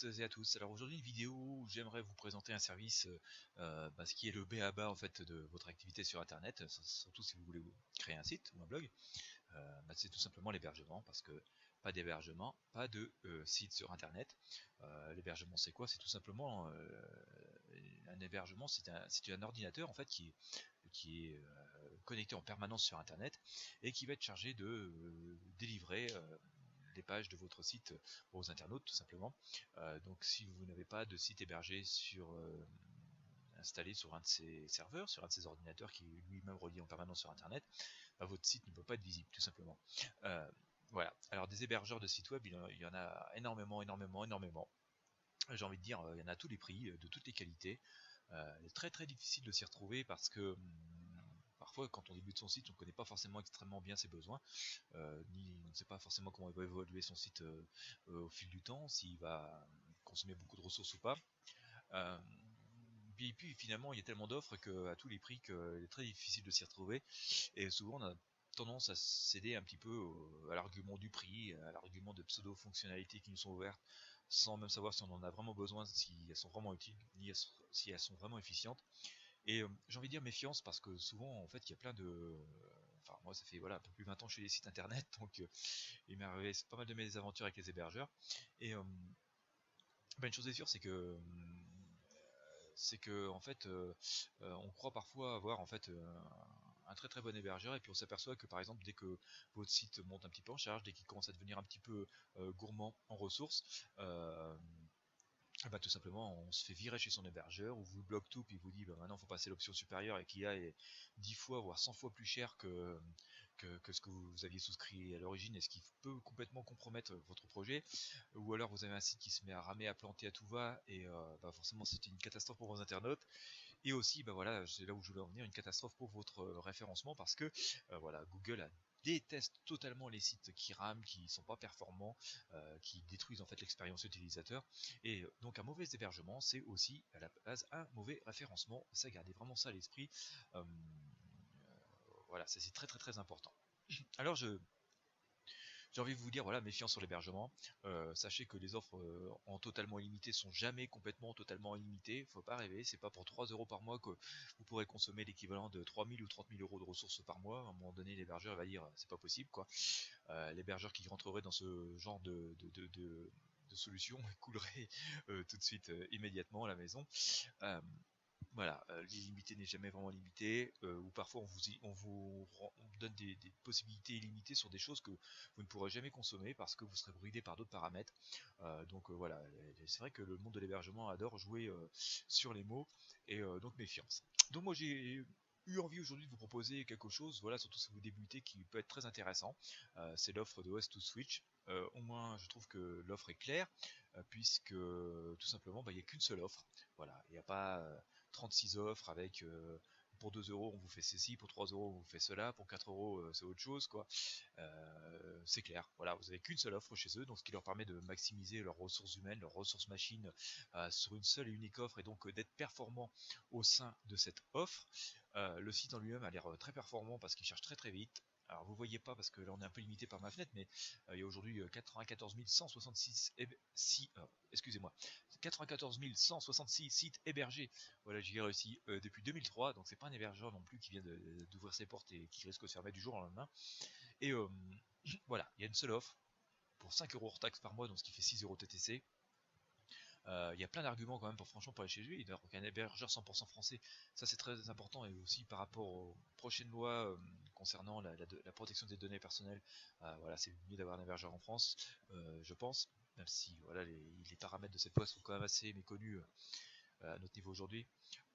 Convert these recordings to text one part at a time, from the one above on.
toutes et à tous. Alors aujourd'hui une vidéo où j'aimerais vous présenter un service ce qui est le b.a.-ba en fait de votre activité sur internet, surtout si vous voulez créer un site ou un blog. C'est tout simplement l'hébergement, parce que pas d'hébergement, pas de site sur internet. L'hébergement c'est quoi? C'est tout simplement un hébergement, c'est un ordinateur en fait qui est connecté en permanence sur internet et qui va être chargé de délivrer des pages de votre site aux internautes tout simplement. Donc si vous n'avez pas de site hébergé installé sur un de ces serveurs, sur un de ces ordinateurs qui est lui-même relié en permanence sur internet, votre site ne peut pas être visible tout simplement. Euh, voilà. Alors des hébergeurs de sites web, il y en a énormément. J'ai envie de dire, il y en a à tous les prix, de toutes les qualités. Il est très difficile de s'y retrouver parce que parfois quand on débute son site, on ne connaît pas forcément extrêmement bien ses besoins, ni on ne sait pas forcément comment il va évoluer son site au fil du temps, s'il va consommer beaucoup de ressources ou pas. Euh, puis finalement il y a tellement d'offres à tous les prix qu'il est très difficile de s'y retrouver, et souvent on a tendance à céder un petit peu à l'argument du prix, à l'argument de pseudo-fonctionnalités qui nous sont ouvertes sans même savoir si on en a vraiment besoin, si elles sont vraiment utiles, ni si elles sont vraiment efficientes. Et j'ai envie de dire méfiance, parce que souvent en fait il y a plein de... Enfin moi ça fait voilà un peu plus de 20 ans que je fais des sites internet, donc il m'est arrivé pas mal de mes aventures avec les hébergeurs. Et une chose est sûre, c'est que en fait on croit parfois avoir en fait un très bon hébergeur, et puis on s'aperçoit que par exemple dès que votre site monte un petit peu en charge, dès qu'il commence à devenir un petit peu gourmand en ressources, tout simplement on se fait virer chez son hébergeur, ou vous bloque tout, puis il vous dit maintenant il faut passer à l'option supérieure, et qui est 10 fois voire 100 fois plus cher que ce que vous aviez souscrit à l'origine, et ce qui peut complètement compromettre votre projet. Ou alors vous avez un site qui se met à ramer, à planter à tout va, et forcément c'est une catastrophe pour vos internautes. Et aussi voilà, c'est là où je voulais en venir, une catastrophe pour votre référencement, parce que voilà, Google déteste totalement les sites qui rament, qui sont pas performants, qui détruisent en fait l'expérience utilisateur. Et donc un mauvais hébergement, c'est aussi à la base un mauvais référencement. Ça, gardez vraiment ça à l'esprit. Voilà, c'est très important. Alors j'ai envie de vous dire, voilà, méfiance sur l'hébergement. Sachez que les offres en totalement illimité sont jamais complètement totalement illimitées. Faut pas rêver, c'est pas pour 3 euros par mois que vous pourrez consommer l'équivalent de 3000 ou 30 000 euros de ressources par mois. À un moment donné, l'hébergeur va dire c'est pas possible, quoi. L'hébergeur qui rentrerait dans ce genre de solution coulerait tout de suite immédiatement à la maison. Voilà, l'illimité n'est jamais vraiment limité, ou parfois on vous donne des possibilités illimitées sur des choses que vous ne pourrez jamais consommer parce que vous serez bridé par d'autres paramètres. Voilà, c'est vrai que le monde de l'hébergement adore jouer sur les mots, et donc méfiance. Donc moi j'ai eu envie aujourd'hui de vous proposer quelque chose, voilà, surtout si vous débutez, qui peut être très intéressant. C'est l'offre de OS2Switch. Au moins je trouve que l'offre est claire, puisque tout simplement il n'y a qu'une seule offre. Voilà, il n'y a pas 36 offres avec pour 2 euros on vous fait ceci, pour 3 euros on vous fait cela, pour 4 euros c'est autre chose, quoi. C'est clair, voilà, vous avez qu'une seule offre chez eux, donc ce qui leur permet de maximiser leurs ressources humaines, leurs ressources machines sur une seule et unique offre, et donc d'être performant au sein de cette offre. Le site en lui-même a l'air très performant parce qu'il cherche très vite. Alors vous voyez pas parce que là on est un peu limité par ma fenêtre, mais il y a aujourd'hui 94 166 excusez-moi, 94 166 sites hébergés. Voilà, j'y ai réussi depuis 2003, donc c'est pas un hébergeur non plus qui vient d'ouvrir ses portes et qui risque de se fermer du jour au lendemain. Et voilà, il y a une seule offre pour 5 euros hors taxe par mois, donc ce qui fait 6 euros TTC. Il y a plein d'arguments quand même pour franchement pour aller chez lui. Il doit avoir un hébergeur 100% français, ça c'est très important, et aussi par rapport aux prochaines lois concernant la protection des données personnelles. Voilà, c'est mieux d'avoir un hébergeur en France, je pense, même si voilà, les paramètres de cette loi sont quand même assez méconnus à notre niveau aujourd'hui.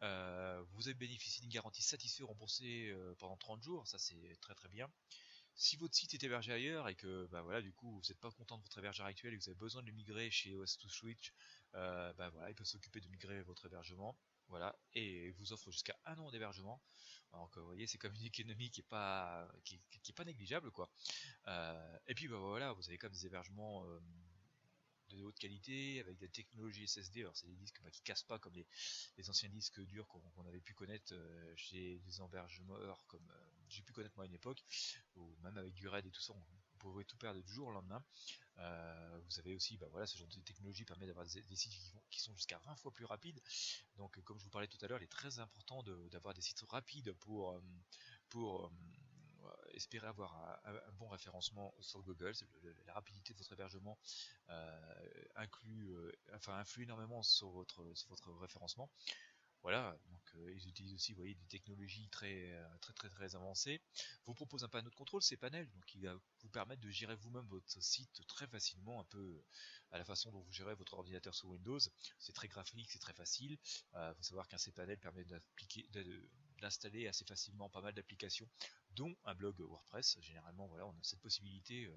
Vous avez bénéficié d'une garantie satisfait remboursée pendant 30 jours, ça c'est très bien. Si votre site est hébergé ailleurs et que voilà, du coup vous n'êtes pas content de votre hébergeur actuel et que vous avez besoin de le migrer chez OS2Switch, voilà, il peut s'occuper de migrer votre hébergement, voilà, et vous offre jusqu'à 1 an d'hébergement. Donc vous voyez, c'est comme une économie qui est pas négligeable, quoi. Et puis voilà, vous avez comme des hébergements de haute qualité avec des technologies SSD. Alors c'est des disques qui cassent pas comme les anciens disques durs qu'on avait pu connaître chez des hébergeurs comme j'ai pu connaître moi à une époque, ou même avec du RAID et tout ça, vous pouvez tout perdre du jour au lendemain. Vous avez aussi, bah voilà, ce genre de technologie permet d'avoir des sites qui sont jusqu'à 20 fois plus rapides. Donc, comme je vous parlais tout à l'heure, il est très important d'avoir des sites rapides pour espérer avoir un bon référencement sur Google. La rapidité de votre hébergement influe énormément sur votre référencement. Voilà, donc ils utilisent aussi, vous voyez, des technologies très avancées. Vous propose un panneau de contrôle, ces panels, donc il va vous permettre de gérer vous-même votre site très facilement, un peu à la façon dont vous gérez votre ordinateur sous Windows. C'est très graphique, c'est très facile. Faut savoir qu'un cPanel permet d'installer assez facilement pas mal d'applications, dont un blog WordPress. Généralement, voilà, on a cette possibilité.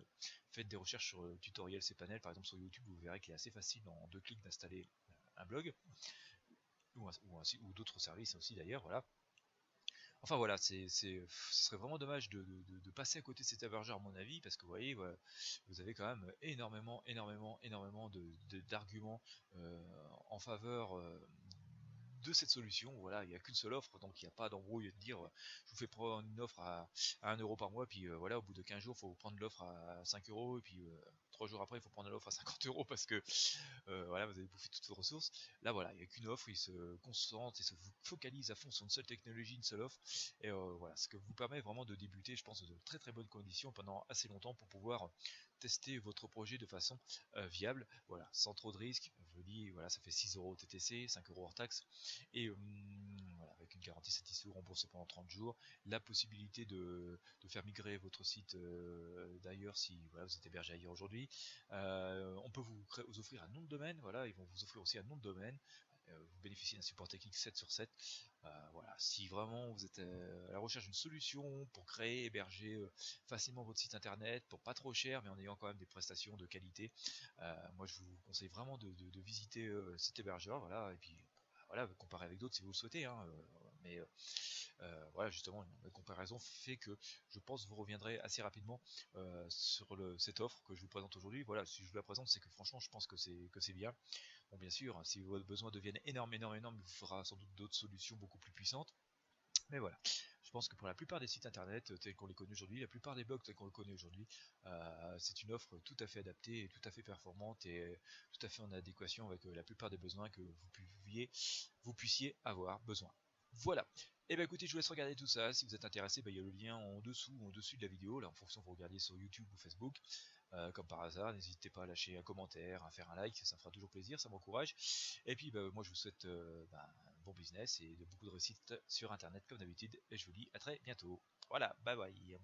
Faites des recherches sur le tutoriel cPanel, par exemple sur YouTube, vous verrez qu'il est assez facile en 2 clics d'installer un blog ou d'autres services aussi d'ailleurs, voilà. Enfin voilà, ce serait vraiment dommage de passer à côté de cet hébergeur à mon avis, parce que vous voyez, voilà, vous avez quand même énormément d'arguments en faveur de cette solution. Voilà, il n'y a qu'une seule offre, donc il n'y a pas d'embrouille de dire je vous fais prendre une offre à 1 euro par mois, puis voilà, au bout de 15 jours, il faut prendre l'offre à 5 euros, et puis 3 jours après, il faut prendre l'offre à 50 euros parce que voilà, vous avez bouffé toutes vos ressources. Là, voilà, il n'y a qu'une offre, il se concentre et se focalise à fond sur une seule technologie, une seule offre. Et voilà, ce que vous permet vraiment de débuter, je pense, de très bonnes conditions pendant assez longtemps pour pouvoir tester votre projet de façon viable, voilà, sans trop de risques. Je vous dis, voilà, ça fait 6 euros TTC, 5 euros hors taxe, et voilà, avec une garantie satisfait remboursée pendant 30 jours, la possibilité de faire migrer votre site d'ailleurs si voilà, vous êtes hébergé ailleurs aujourd'hui. On peut vous offrir un nom de domaine, voilà, ils vont vous offrir aussi un nom de domaine. Vous bénéficiez d'un support technique 7 sur 7. Voilà, si vraiment vous êtes à la recherche d'une solution pour créer, héberger facilement votre site internet pour pas trop cher, mais en ayant quand même des prestations de qualité, moi je vous conseille vraiment de visiter cet hébergeur, voilà, et puis voilà, comparer avec d'autres si vous le souhaitez, hein, mais voilà, justement, la comparaison fait que je pense que vous reviendrez assez rapidement sur cette offre que je vous présente aujourd'hui. Voilà, si je vous la présente, c'est que franchement, je pense que c'est bien. Bon, bien sûr, hein, si vos besoins deviennent énormes, il vous faudra sans doute d'autres solutions beaucoup plus puissantes. Mais voilà, je pense que pour la plupart des sites internet tels qu'on les connaît aujourd'hui, la plupart des blogs tels qu'on les connaît aujourd'hui, c'est une offre tout à fait adaptée et tout à fait performante et tout à fait en adéquation avec la plupart des besoins que vous puissiez avoir besoin. Voilà. Et bien écoutez, je vous laisse regarder tout ça. Si vous êtes intéressé, il y a le lien en dessous ou en dessus de la vidéo, là en fonction vous regardiez sur YouTube ou Facebook. Comme par hasard, n'hésitez pas à lâcher un commentaire, à faire un like, ça me fera toujours plaisir, ça m'encourage. Et puis moi je vous souhaite un bon business et beaucoup de réussite sur internet comme d'habitude. Et je vous dis à très bientôt. Voilà, bye bye.